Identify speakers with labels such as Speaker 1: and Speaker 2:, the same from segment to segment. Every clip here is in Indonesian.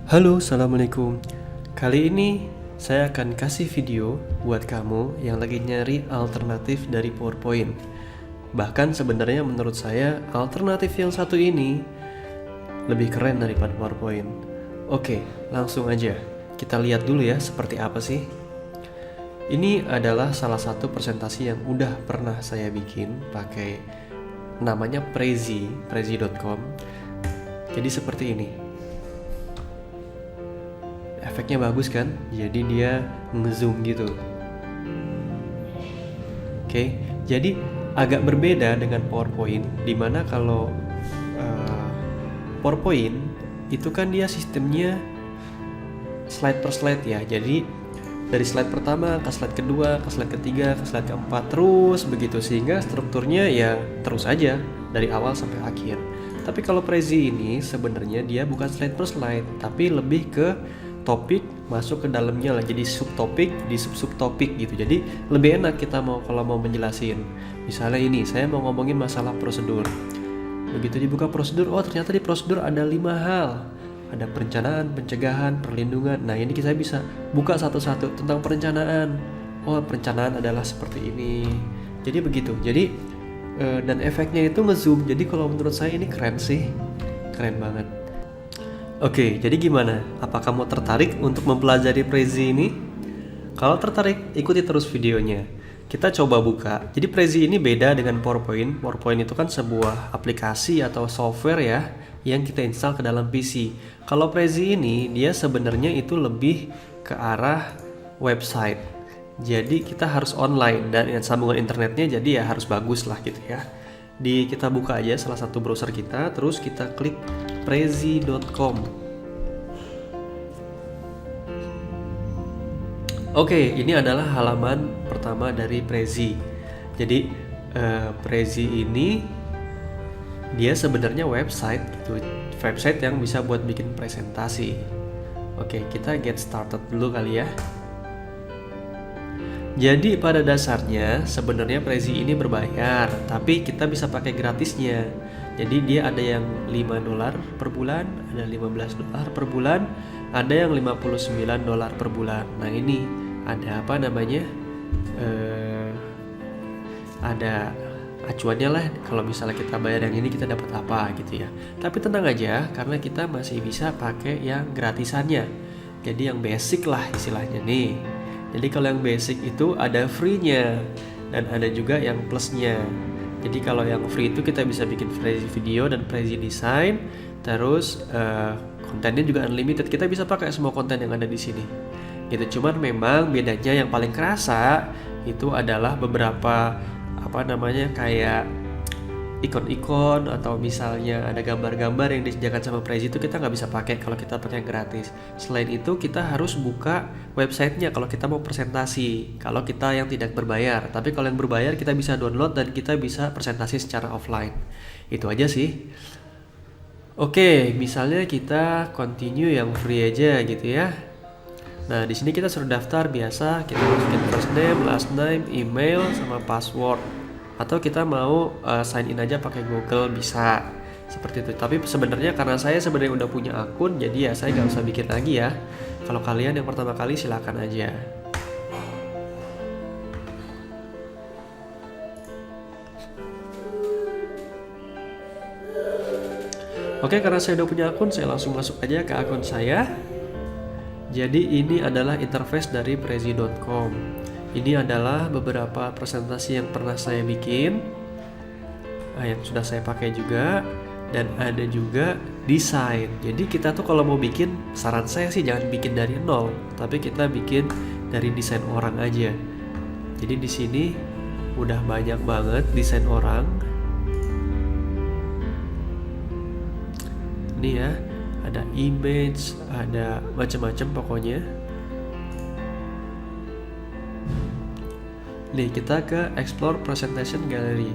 Speaker 1: Halo, Assalamualaikum. Kali ini saya akan kasih video buat kamu yang lagi nyari alternatif dari PowerPoint. Bahkan sebenarnya menurut saya alternatif yang satu ini lebih keren daripada PowerPoint. Oke, langsung aja. Kita lihat dulu ya seperti apa sih. Ini adalah salah satu presentasi yang udah pernah saya bikin pakai namanya prezi.com. Jadi seperti ini. Efeknya bagus kan? Jadi dia ngezoom gitu. Oke, jadi agak berbeda dengan PowerPoint, dimana kalau PowerPoint itu kan dia sistemnya slide per slide ya. Jadi dari slide pertama ke slide kedua, ke slide ketiga, ke slide keempat, terus begitu, sehingga strukturnya ya terus aja dari awal sampai akhir. Tapi kalau Prezi ini sebenarnya dia bukan slide per slide, tapi lebih ke topik masuk ke dalamnya lah, jadi subtopik di subtopik gitu. Jadi lebih enak kita kalau mau menjelasin. Misalnya ini saya mau ngomongin masalah prosedur. Begitu dibuka prosedur, oh ternyata di prosedur ada 5 hal. Ada perencanaan, pencegahan, perlindungan. Nah ini kita bisa buka satu-satu tentang perencanaan. Oh perencanaan adalah seperti ini. Jadi begitu. Jadi dan efeknya itu ngezoom. Jadi kalau menurut saya ini keren sih, keren banget. Oke, jadi gimana? Apa kamu tertarik untuk mempelajari Prezi ini? Kalau tertarik, ikuti terus videonya. Kita coba buka. Jadi Prezi ini beda dengan PowerPoint. PowerPoint itu kan sebuah aplikasi atau software ya yang kita install ke dalam PC. Kalau Prezi ini dia sebenarnya itu lebih ke arah website. Jadi kita harus online dan sambungan internetnya jadi ya harus bagus lah gitu ya. Kita buka aja salah satu browser kita, terus kita klik prezi.com. Oke, ini adalah halaman pertama dari Prezi. Jadi Prezi ini dia sebenarnya website gitu, website yang bisa buat bikin presentasi. Oke, kita get started dulu kali ya. Jadi pada dasarnya sebenarnya Prezi ini berbayar, tapi kita bisa pakai gratisnya. Jadi dia ada yang $5 per bulan, ada $15 per bulan, ada yang $59 per bulan. Nah ini ada apa namanya? Ada acuannya lah. Kalau misalnya kita bayar yang ini kita dapat apa gitu ya. Tapi tenang aja karena kita masih bisa pakai yang gratisannya. Jadi yang basic lah istilahnya nih. Jadi kalau yang basic itu ada free-nya dan ada juga yang plus-nya. Jadi kalau yang free itu kita bisa bikin Prezi video dan Prezi design, terus kontennya juga unlimited. Kita bisa pakai semua konten yang ada di sini. Gitu. Cuman memang bedanya yang paling kerasa itu adalah beberapa kayak ikon-ikon atau misalnya ada gambar-gambar yang disediakan sama Prezi itu kita nggak bisa pakai kalau kita pakai yang gratis. Selain itu kita harus buka websitenya kalau kita mau presentasi, kalau kita yang tidak berbayar. Tapi kalau yang berbayar kita bisa download dan kita bisa presentasi secara offline. Itu aja sih. Oke, misalnya kita continue yang free aja gitu ya. Nah di sini kita suruh daftar biasa, kita masukin first name, last name, email, sama password. Atau kita mau sign in aja pakai Google bisa seperti itu. Tapi sebenarnya karena saya sebenarnya udah punya akun, jadi ya saya nggak usah bikin lagi ya. Kalau kalian yang pertama kali silakan aja. Oke, karena saya udah punya akun, saya langsung masuk aja ke akun saya. Jadi ini adalah interface dari prezi.com. Ini adalah beberapa presentasi yang pernah saya bikin, yang sudah saya pakai juga, dan ada juga desain. Jadi kita tuh kalau mau bikin, saran saya sih jangan bikin dari nol, tapi kita bikin dari desain orang aja. Jadi di sini udah banyak banget desain orang. Ini ya, ada image, ada macam-macam pokoknya. Nih kita ke explore presentation gallery.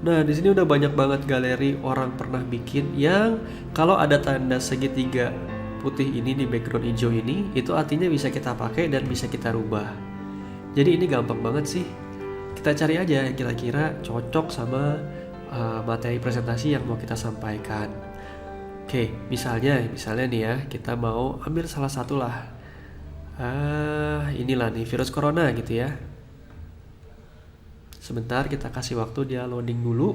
Speaker 1: Nah di sini udah banyak banget galeri orang pernah bikin yang kalau ada tanda segitiga putih ini di background hijau ini, itu artinya bisa kita pakai dan bisa kita rubah. Jadi ini gampang banget sih. Kita cari aja yang kira-kira cocok sama materi presentasi yang mau kita sampaikan. Oke, misalnya nih ya, kita mau ambil salah satu lah. Inilah nih virus corona gitu ya. Sebentar, kita kasih waktu dia loading dulu.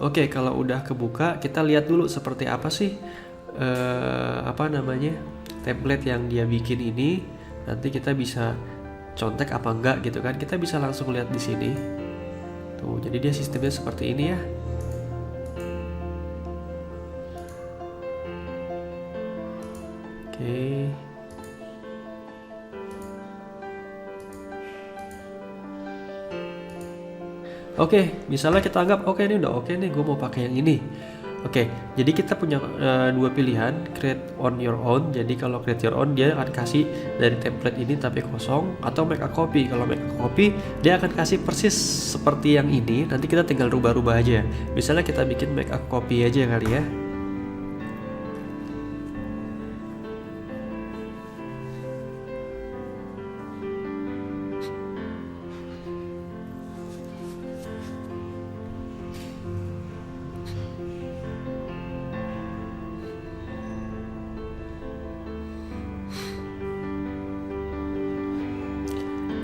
Speaker 1: Oke, kalau udah kebuka, kita lihat dulu seperti apa sih template yang dia bikin ini. Nanti kita bisa contek apa enggak gitu kan? Kita bisa langsung lihat di sini. Tuh, jadi dia sistemnya seperti ini ya. Oke. Oke, misalnya kita anggap oke ini udah oke nih, gue mau pakai yang ini. Oke, jadi kita punya dua pilihan, create on your own. Jadi kalau create your own dia akan kasih dari template ini tapi kosong, atau make a copy. Kalau make a copy dia akan kasih persis seperti yang ini. Nanti kita tinggal rubah-rubah aja. Misalnya kita bikin make a copy aja kali ya.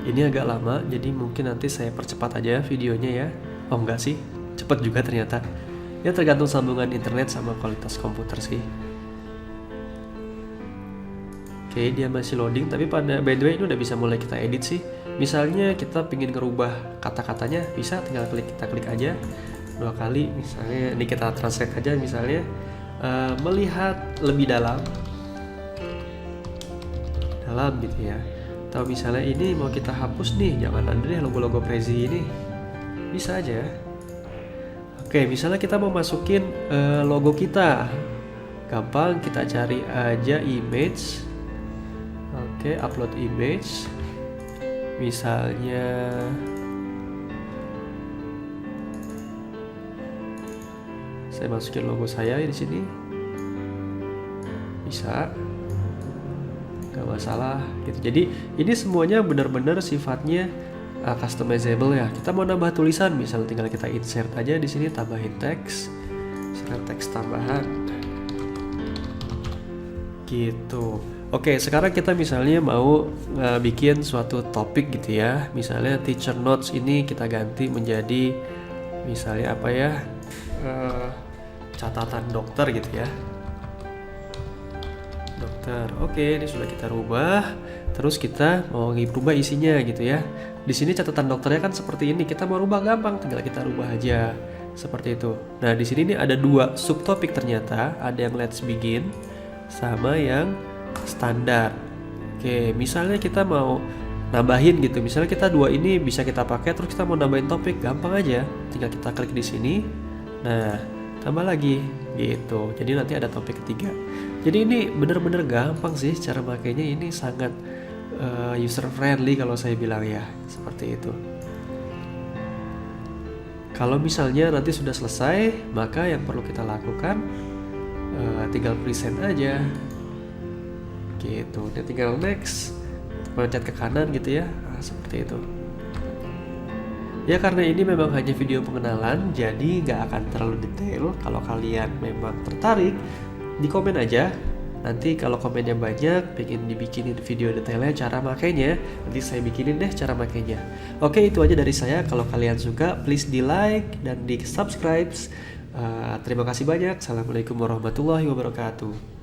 Speaker 1: Ini agak lama, jadi mungkin nanti saya percepat aja videonya ya. Oh enggak sih, cepet juga ternyata. Ya tergantung sambungan internet sama kualitas komputer sih. Oke, dia masih loading, tapi by the way ini udah bisa mulai kita edit sih. Misalnya kita pingin ngerubah kata-katanya, bisa tinggal kita klik aja 2 kali. Misalnya ini kita translate aja, misalnya melihat lebih dalam gitu ya. Atau misalnya ini mau kita hapus nih, jangan ada deh logo-logo Prezi ini, bisa aja. Oke, misalnya kita mau masukin logo kita, gampang, kita cari aja image. Oke, upload image. Misalnya saya masukin logo saya di sini, bisa. Gak masalah gitu. Jadi ini semuanya benar-benar sifatnya customizable ya. Kita mau nambah tulisan, misalnya tinggal kita insert aja di sini, tambahin teks, teks tambahan gitu. Oke, sekarang kita misalnya mau bikin suatu topik gitu ya. Misalnya teacher notes ini kita ganti menjadi misalnya apa ya, catatan dokter gitu ya. Oke, ini sudah kita rubah. Terus kita mau rubah isinya gitu ya. Di sini catatan dokternya kan seperti ini. Kita mau rubah gampang, tinggal kita rubah aja seperti itu. Nah, di sini nih ada 2 subtopik ternyata. Ada yang let's begin sama yang standar. Oke, misalnya kita mau nambahin gitu. Misalnya kita 2 ini bisa kita pakai, terus kita mau nambahin topik, gampang aja. Tinggal kita klik di sini. Nah, tambah lagi gitu. Jadi nanti ada topik ketiga. Jadi ini bener-bener gampang sih cara makainya, ini sangat user friendly kalau saya bilang ya, seperti itu. Kalau misalnya nanti sudah selesai, maka yang perlu kita lakukan tinggal present aja gitu. Dan tinggal next, pencet ke kanan gitu ya, seperti itu. Ya karena ini memang hanya video pengenalan, jadi nggak akan terlalu detail. Kalau kalian memang tertarik, di komen aja. Nanti kalau komennya banyak, pengen dibikinin video detailnya cara makainya, nanti saya bikinin deh cara makainya. Oke, itu aja dari saya. Kalau kalian suka, please di like dan di subscribe. Terima kasih banyak. Assalamualaikum warahmatullahi wabarakatuh.